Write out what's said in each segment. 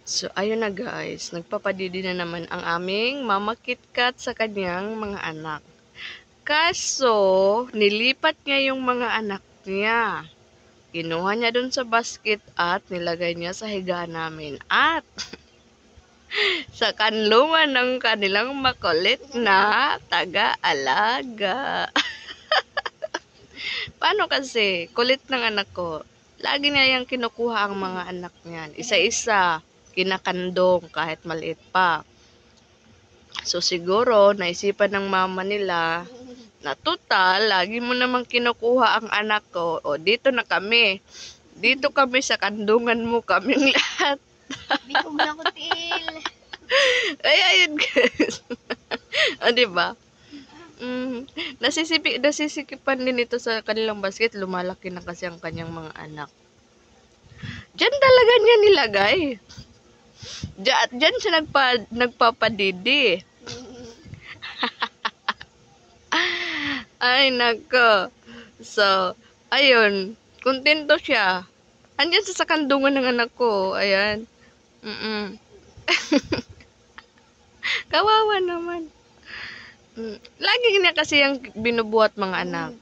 So, ayun na guys, nagpapadidi na naman ang aming Mama KitKat sa kanyang mga anak. Kaso, nilipat niya yung mga anak niya. Kinuha niya dun sa basket at nilagay niya sa higaan namin. At, sa kanlungan ng kanilang makulit na taga-alaga. Paano kasi, kulit ng anak ko, lagi niya yung kinukuha ang mga anak niyan. Isa-isa, kinakandong kahit maliit pa. So siguro, naisipan ng mama nila, na total, lagi mo namang kinukuha ang anak ko. O, dito na kami. Dito kami sa kandungan mo, kaming lahat. Biko mo na ko til. Ay, ayun guys. O, diba? Nasisikipan din ito sa kanilang basket. Lumalaki na kasi ang kanyang mga anak. Diyan talaga niya nilagay. Diyan siya nagpapadidi. Ay, nako. So, ayun. Kontento siya. Andyan sa kandungan ng anak ko. Ayan. Kawawa naman. Lagi niya kasi yung binubuhat mga anak.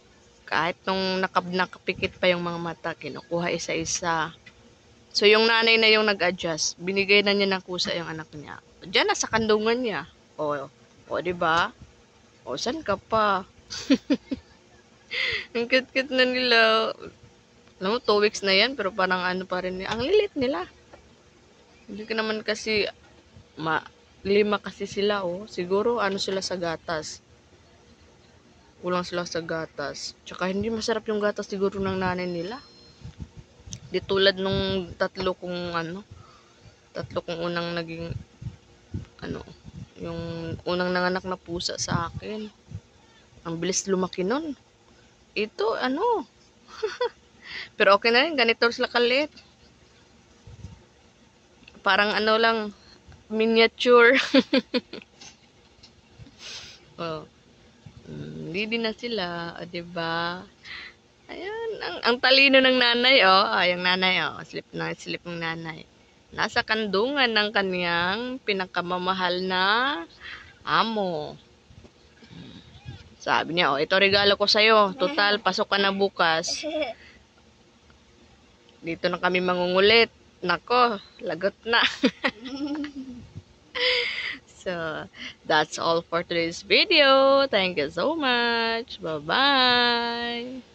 Kahit nung nakapikit pa yung mga mata, kinukuha isa-isa. So, yung nanay na yung nag-adjust. Binigay na niya ng kusa yung anak niya. Diyan na sa kandungan niya. O, diba? O, saan ka pa? Ang cute-cute na nila. Alam mo, 2 weeks na yan, pero parang ano pa rin. Ang lilit nila. Hindi ka naman kasi, 5 kasi sila, oh. Siguro, ano sila sa gatas. Kulang sila sa gatas. Tsaka, hindi masarap yung gatas siguro ng nanay nila. Di tulad nung tatlo kong unang naging, yung unang nanganak na pusa sa akin. Ang bilis lumaki nun. Ito, pero okay na rin, ganito sila kalit. Parang lang, miniature. Oh. Hindi na sila, diba? Ayan, ang talino ng nanay, yung nanay, slip ng nanay. Nasa kandungan ng kaniyang pinakamamahal na amo. Sabi niya, ito regalo ko sa'yo. Total, pasok ka na bukas. Dito na kami mangungulit. Nako, lagot na. So, that's all for today's video. Thank you so much. Bye-bye.